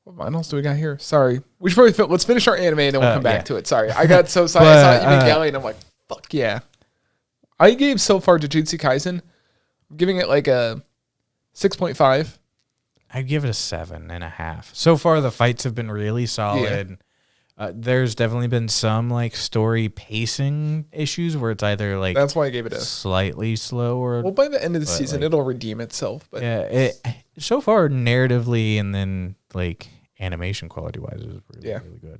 What vinyls do we got here? Sorry. We should probably let's finish our anime and then we'll come back to it. Sorry. I got so excited. I saw Evangelion and I'm like, fuck yeah. I gave so far Jujutsu Kaisen, I'm giving it like a 6.5. I'd give it a 7.5. So far, the fights have been really solid. Yeah. There's definitely been some like story pacing issues where it's either like that's why I gave it a slightly slow or well, by the end of the season, it'll redeem itself. But yeah, so far narratively and then like animation quality wise is really good.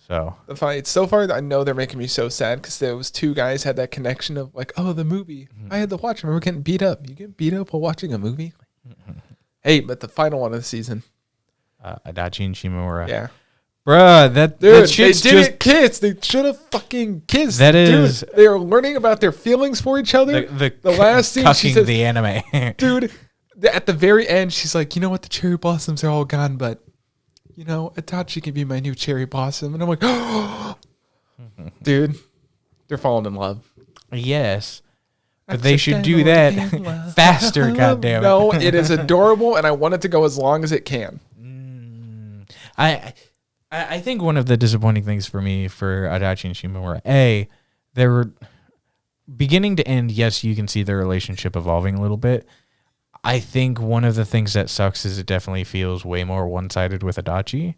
So the fights so far, I know they're making me so sad because those 2 guys had that connection of like, oh, the movie. I had to watch. I remember getting beat up. You get beat up while watching a movie? Hey, but the final one of the season, Adachi and Shimamura. Yeah, bruh, that they didn't kiss. They should have fucking kissed. That is, dude, they are learning about their feelings for each other. The last scene, she says, the anime, dude. At the very end, she's like, you know what? The cherry blossoms are all gone, but. Itachi can be my new cherry blossom. And I'm like, oh, dude, they're falling in love. Yes. But they should do that faster, goddammit. No, it is adorable, and I want it to go as long as it can. I think one of the disappointing things for me for Adachi and Shimamura, they were beginning to end, yes, you can see their relationship evolving a little bit. I think one of the things that sucks is it definitely feels way more one-sided with Adachi.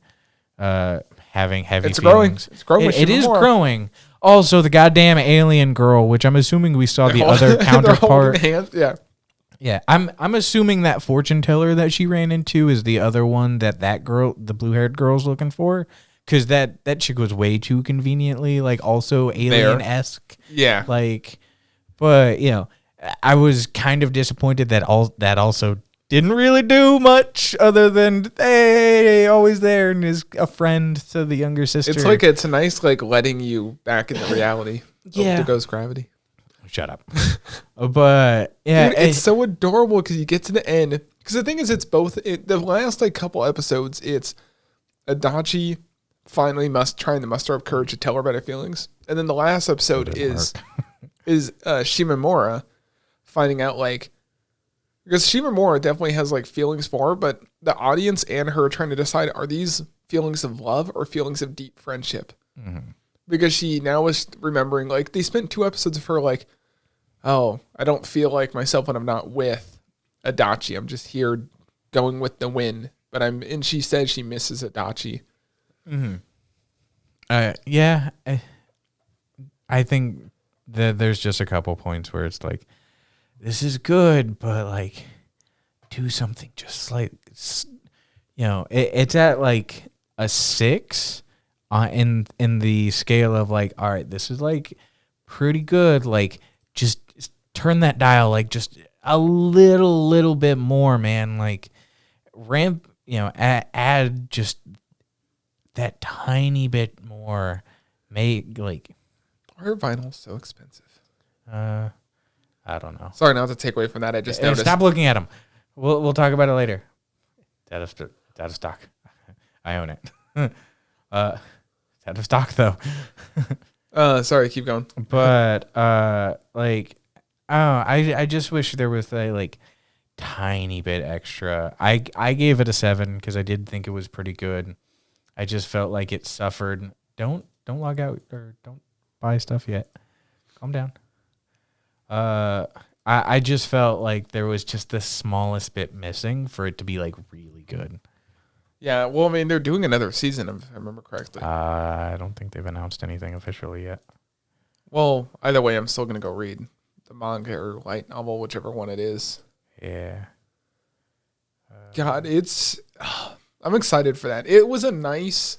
Having heavy feelings. It's growing. It is growing. Also, the goddamn alien girl, which I'm assuming we saw the other counterpart. Yeah. Yeah, I'm assuming that fortune teller that she ran into is the other one that girl, the blue-haired girl's looking for. Because that chick was way too conveniently, like, also alien-esque. Yeah. Like, but, I was kind of disappointed that also didn't really do much other than hey, always there and is a friend to the younger sister. It's a nice like letting you back into reality. Yeah, there goes gravity. Shut up. But yeah, dude, it's so adorable because you get to the end. Because the thing is, it's both. The last like couple episodes, it's Adachi finally trying to muster up courage to tell her about her feelings, and then the last episode is Shimamura finding out like because Shimamura definitely has like feelings for her, but the audience and her trying to decide are these feelings of love or feelings of deep friendship. Mm-hmm. Because she now is remembering like they spent 2 episodes of her like, oh, I don't feel like myself when I'm not with Adachi. I'm just here going with the wind. But and she said she misses Adachi. Mm-hmm. Yeah, I think that there's just a couple points where it's like, this is good, but like do something just like, it's at like a 6 in the scale of like, all right, this is like pretty good. Like, just turn that dial like just a little bit more, man. Like, ramp, add just that tiny bit more. Make like, why are vinyls so expensive? I don't know. Sorry, not to take away from that. I just noticed. Stop looking at them. We'll talk about it later. Out of stock. I own it. Out of stock though. Sorry, keep going. But I just wish there was a like tiny bit extra. I gave it a 7 because I did think it was pretty good. I just felt like it suffered. Don't log out or don't buy stuff yet. Calm down. I just felt like there was just the smallest bit missing for it to be like really good. Yeah, well, I mean, they're doing another season, if I remember correctly. I don't think they've announced anything officially yet. Well, either way, I'm still going to go read the manga or light novel, whichever one it is. Yeah. God, I'm excited for that. It was a nice,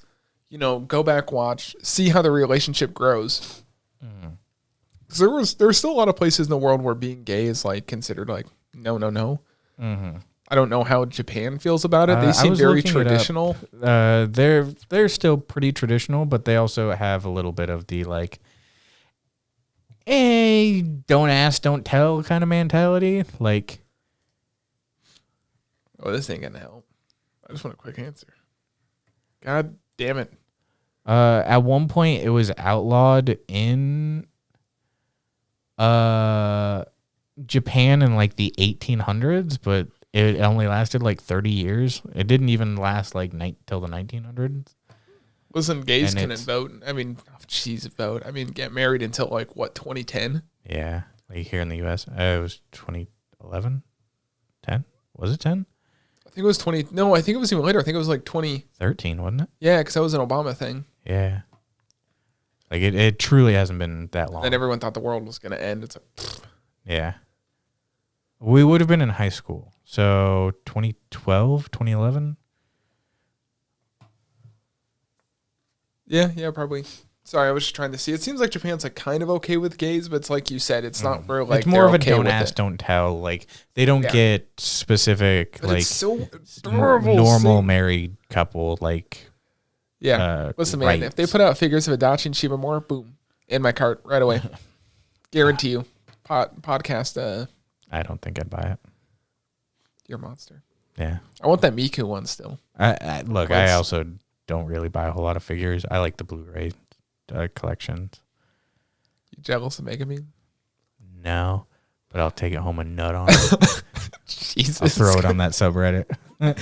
go back, watch, see how the relationship grows. Because there's still a lot of places in the world where being gay is like considered like no. Mm-hmm. I don't know how Japan feels about it. They seem very traditional. They're still pretty traditional, but they also have a little bit of the like, hey, don't ask, don't tell kind of mentality. Like, oh, this ain't gonna help. I just want a quick answer. God damn it. At one point, it was outlawed in Japan in like the 1800s, but it only lasted like 30 years. It didn't even last like till the 1900s. Listen, gays couldn't vote. I mean, vote. I mean, get married until like what, 2010? Yeah, like here in the U.S. It was 2011, 10. Was it 10? I think it was 20. No, I think it was even later. I think it was like 2013, wasn't it? Yeah, because that was an Obama thing. Yeah. Like it truly hasn't been that long. And everyone thought the world was going to end. It's like, pfft. Yeah. We would have been in high school. So 2012, 2011. Yeah, probably. Sorry, I was just trying to see. It seems like Japan's like kind of okay with gays, but it's like you said, it's not real. Like it's more of a okay don't ask, don't tell. Like they don't get specific, but like it's so adorable normal married couple. Like listen, man, if they put out figures of Adachi and Shimamura, boom, in my cart right away. Guarantee you. Podcast. I don't think I'd buy it. You're a monster. Yeah, I want that Miku one still. Look, I also don't really buy a whole lot of figures. I like the Blu-ray collections. You jealous of Megami? No, but I'll take it home and nut on it. Jesus. I'll throw it on that subreddit. Wow,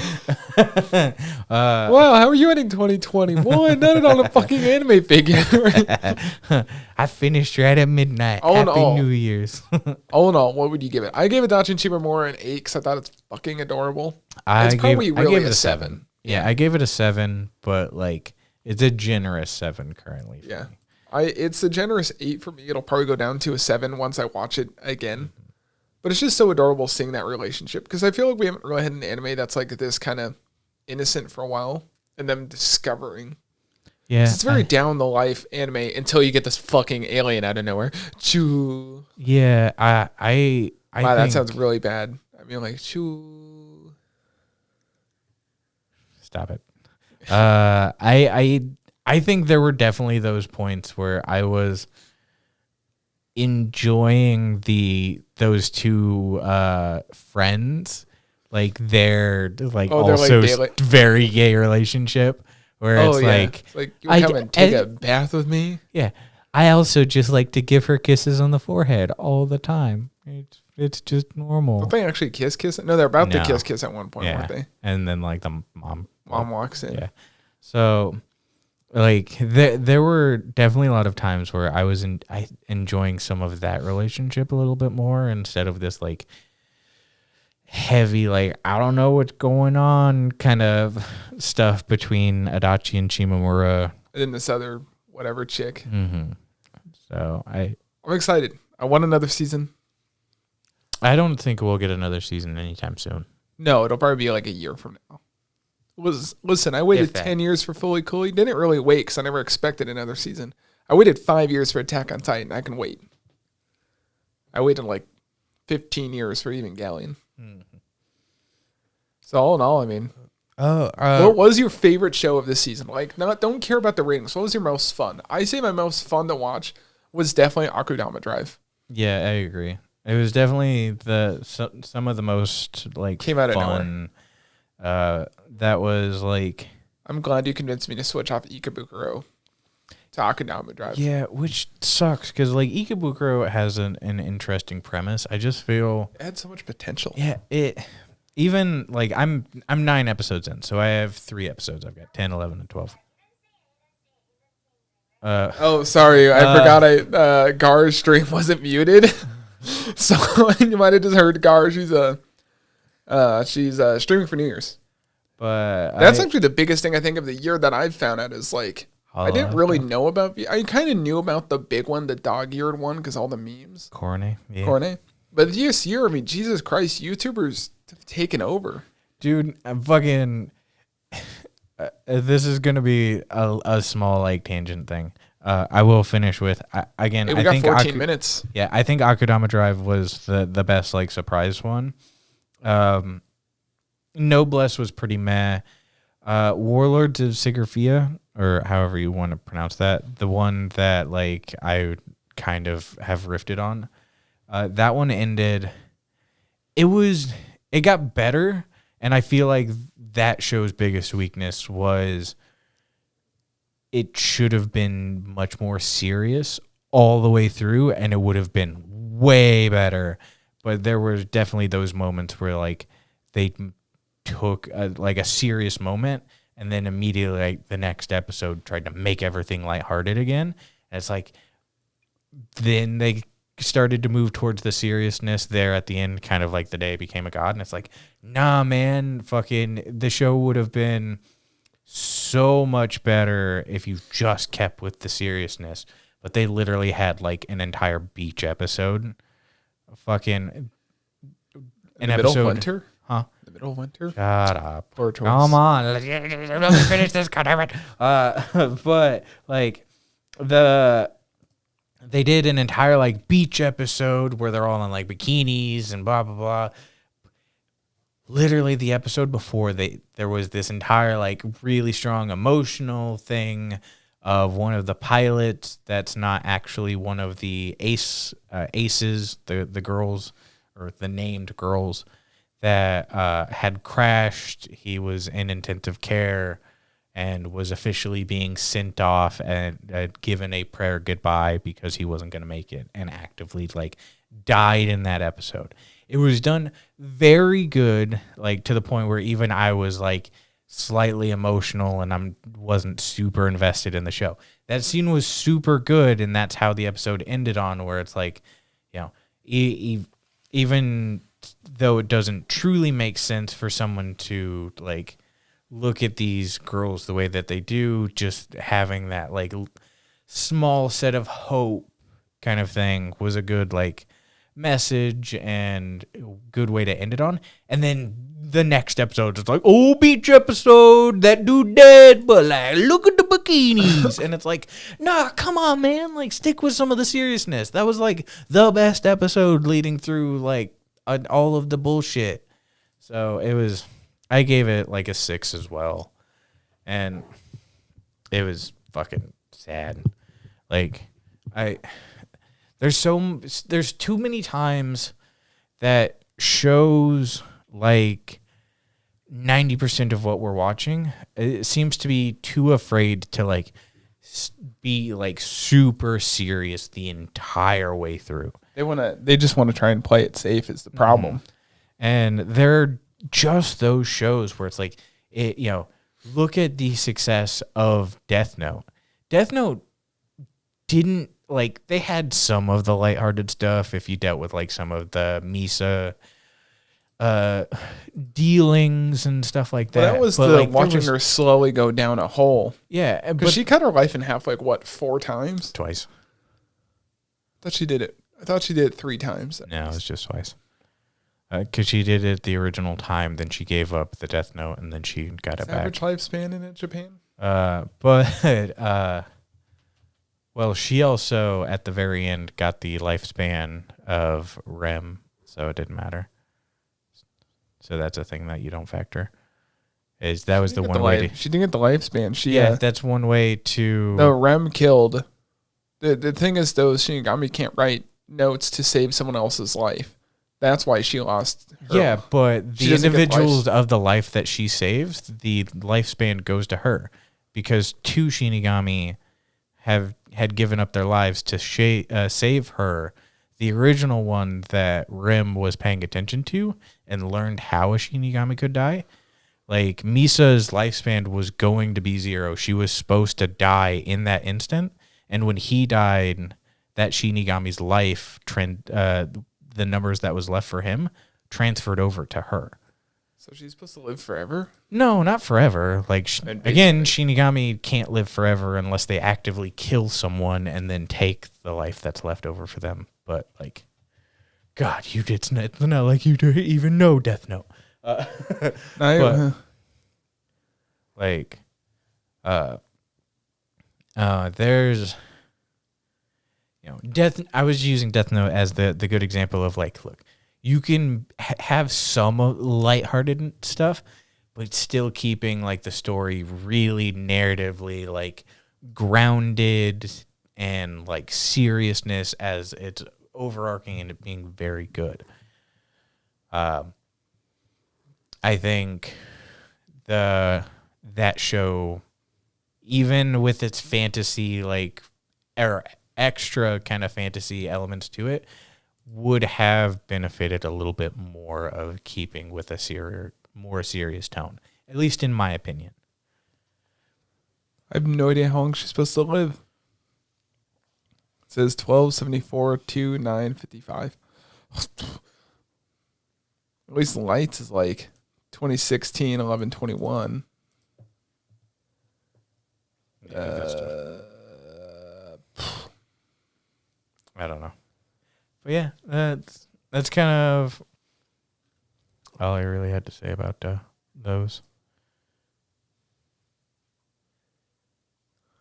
how are you ending 2020? Boy, I nutted on a fucking anime figure. I finished right at midnight. Happy New Year's. All in all, what would you give it? I gave Adachi Shimamura an 8 because I thought it's fucking adorable. I gave it a 7. Yeah, I gave it a 7, but like it's a generous 7 currently. Yeah. It's a generous 8 for me. It'll probably go down to a 7 once I watch it again. But it's just so adorable seeing that relationship because I feel like we haven't really had an anime that's like this kind of innocent for a while and them discovering. Yeah. It's very down the life anime until you get this fucking alien out of nowhere. Choo. Yeah, I wow, that sounds really bad. I mean, like, choo. Stop it. I think there were definitely those points where I was enjoying those two friends, like their like also very gay relationship where it's like you come and take a bath with me. Yeah, I also just like to give her kisses on the forehead all the time. It's just normal. Don't they actually kiss? No, they're about to kiss at one point, weren't they? And then like the mom walks in. Yeah, so. Like there were definitely a lot of times where I was enjoying some of that relationship a little bit more instead of this like heavy like I don't know what's going on kind of stuff between Adachi and Shimamura and then this other whatever chick. Mm-hmm. So I'm excited. I want another season. I don't think we'll get another season anytime soon. No, it'll probably be like a year from now. Listen, I waited 10 years for Fully Cooley. Didn't really wait because I never expected another season. I waited 5 years for Attack on Titan. I can wait. I waited like 15 years for Evangelion. Mm-hmm. So all in all, I mean, what was your favorite show of this season? Like, don't care about the ratings. What was your most fun? I say my most fun to watch was definitely Akudama Drive. Yeah, I agree. It was definitely some of the most like came out fun. Of nowhere. That was like. I'm glad you convinced me to switch off Ikebukuro to Akudama Drive. Yeah, which sucks because like Ikebukuro has an interesting premise. I just feel it had so much potential. Yeah, even like I'm 9 episodes in, so I have 3 episodes. I've got 10, 11, and 12. Sorry, I forgot. Gar's stream wasn't muted, so you might have just heard Gar. She's streaming for New Year's. But that's actually the biggest thing I think of the year that I've found out is like I didn't really know about. I kind of knew about the big one, the dog-eared one, because all the memes. Corny. But this year, I mean, Jesus Christ, YouTubers have taken over. Dude, I'm fucking. This is gonna be a small like tangent thing. I will finish with again. Hey, we got 14 minutes. Yeah, I think Akudama Drive was the best like surprise one. Noblesse was pretty meh. Warlords of Sigrafia, or however you want to pronounce that, the one that like I kind of have riffed on. That one ended. It got better, and I feel like that show's biggest weakness was it should have been much more serious all the way through, and it would have been way better. But there were definitely those moments where like they took a serious moment and then immediately like, the next episode tried to make everything lighthearted again. And it's like then they started to move towards the seriousness there at the end, kind of like The Day Became a God. And it's like, nah, man, fucking the show would have been so much better if you just kept with the seriousness. But they literally had like an entire beach episode. Fucking an episode. Middle of winter? Huh? The middle of winter? Shut up. Come on. Let me finish this. God damn it. But like they did an entire like beach episode where they're all in like bikinis and blah blah blah. Literally the episode before there was this entire like really strong emotional thing of one of the pilots that's not actually one of the aces, the girls or the named girls that had crashed. He was in intensive care and was officially being sent off and given a prayer goodbye because he wasn't going to make it, and actively like died in that episode. It was done very good, like to the point where even I was like slightly emotional and I wasn't super invested in the show. That scene was super good, and that's how the episode ended on, where it's like, you know, even though it doesn't truly make sense for someone to like look at these girls the way that they do, just having that like small set of hope kind of thing was a good like message and good way to end it on. And then the next episode is like, oh, beach episode, that dude dead, but like look at the bikinis. And it's like, nah, come on, man, like stick with some of the seriousness. That was like the best episode leading through like all of the bullshit. So I gave it like a 6 as well. And it was fucking sad. Like there's too many times that shows like 90% of what we're watching, it seems to be too afraid to like be like super serious the entire way through. They just want to try and play it safe is the problem. Mm-hmm. And they're just those shows where it's like, look at the success of Death Note. Death Note didn't like, they had some of the lighthearted stuff if you dealt with like some of the Misa dealings and stuff like that. Well, that was watching her slowly go down a hole. Yeah, because she cut her life in half like what, 4 times? Twice. I thought she did it 3 times. No, it was just twice. Because she did it the original time, then she gave up the Death Note, and then she got it back. Average lifespan in Japan? Well, she also, at the very end, got the lifespan of Rem, so it didn't matter. So that's a thing that you don't factor. That was the one way she didn't get the lifespan. That's one way to... No, Rem killed. The thing is, though, Shinigami can't write notes to save someone else's life. That's why she lost her. Yeah, but the individuals of the life that she saves, the lifespan goes to her. Because 2 Shinigami had given up their lives to save her. The original one that Rim was paying attention to and learned how a Shinigami could die. Like, Misa's lifespan was going to be 0. She was supposed to die in that instant. And when he died, that Shinigami's life the numbers that was left for him transferred over to her. So she's supposed to live forever? No, not forever. Like, again, Shinigami can't live forever unless they actively kill someone and then take the life that's left over for them. But, like, God, it's not like you even know Death Note. There's... I was using Death Note as the good example of, like, look, you can have some lighthearted stuff, but still keeping, like, the story really narratively, like, grounded and, like, seriousness as it's overarching and it being very good. I think that show, even with its fantasy, like, extra kind of fantasy elements to it, would have benefited a little bit more of keeping with a more serious tone, at least in my opinion. I have no idea how long she's supposed to live. It says 1274 to 955. At least Lights is like 2016, 1121. I don't know. But yeah, that's kind of all I really had to say about those.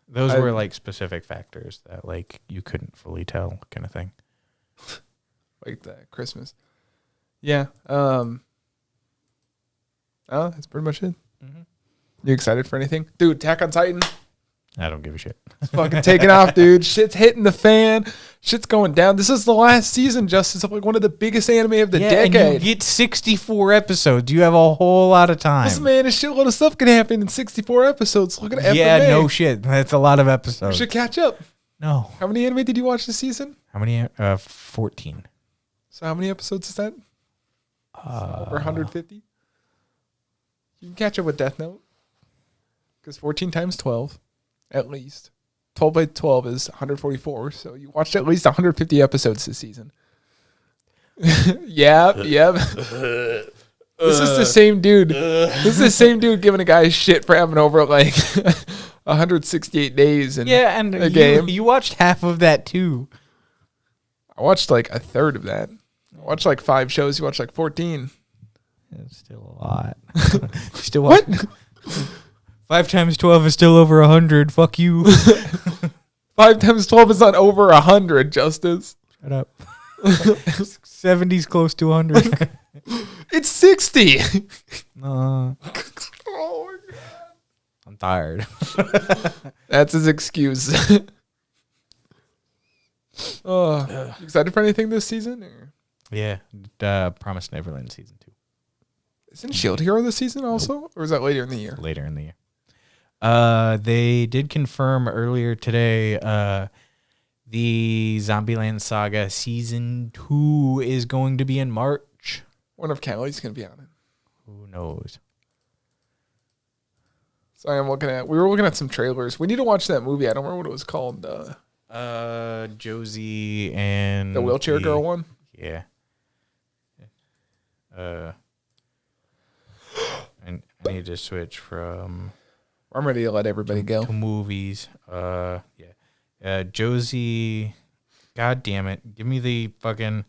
Those were like specific factors that like you couldn't fully tell kind of thing. Like that Christmas. Yeah. Oh, that's pretty much it. Mm-hmm. You excited for anything? Dude, Attack on Titan. I don't give a shit. It's fucking taking off, dude. Shit's hitting the fan. Shit's going down. This is the last season, Justice, of like one of the biggest anime of the decade. And you get 64 episodes. You have a whole lot of time. Listen, man, a shitload of stuff can happen in 64 episodes. Look at FMA. Yeah, no shit. That's a lot of episodes. You should catch up. No. How many anime did you watch this season? How many? 14. So how many episodes is that? Over 150? You can catch up with Death Note. Because 14 times 12. At least 12 by 12 is 144. So you watched at least 150 episodes this season. Yep. This is the same dude. This is the same dude giving a guy shit for having over like 168 days in a game. You watched half of that too. I watched like a third of that. I watched like 5 shows. You watched like 14. That's still a lot. Still what? 5 times 12 is still over 100. Fuck you. 5 times 12 is not over 100, Justice. Shut up. 70's close to 100. It's 60. Oh my God. I'm tired. That's his excuse. Excited for anything this season? Or? Yeah. Promised Neverland season 2. Isn't Shield Hero this season also? Nope. Or is that later in the year? Later in the year. They did confirm earlier today the Zombieland Saga Season 2 is going to be in March. Wonder if Callie's going to be on it. Who knows? So we were looking at some trailers. We need to watch that movie. I don't remember what it was called. Josie and... The wheelchair girl one? Yeah. I need to switch from... I'm ready to let everybody go. To movies. Josie. God damn it. Give me the fucking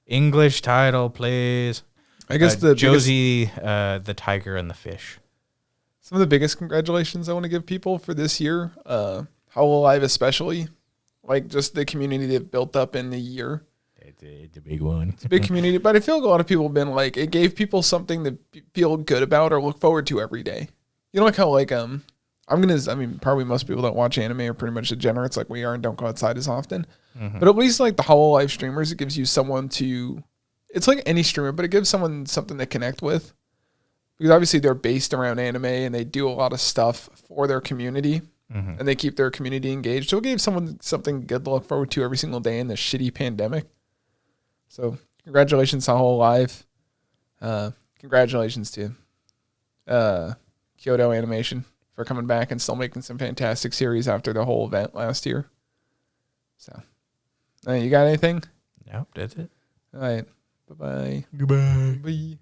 English title, please. I guess Josie, the tiger, and the fish. Some of the biggest congratulations I want to give people for this year, Hololive especially, like just the community they've built up in the year. It's a big one. It's a big community, but I feel like a lot of people have been like, it gave people something to feel good about or look forward to every day. You know, like how like probably most people that watch anime are pretty much degenerates like we are and don't go outside as often. Mm-hmm. But at least like the Hololive streamers, it gives you someone to. It's like any streamer, but it gives someone something to connect with. Because obviously they're based around anime and they do a lot of stuff for their community. Mm-hmm. And they keep their community engaged. So it gave someone something good to look forward to every single day in this shitty pandemic. So congratulations to Hololive. Congratulations to Kyoto Animation for coming back and still making some fantastic series after the whole event last year. So, you got anything? Nope, that's it. All right. Bye-bye. Goodbye. Bye.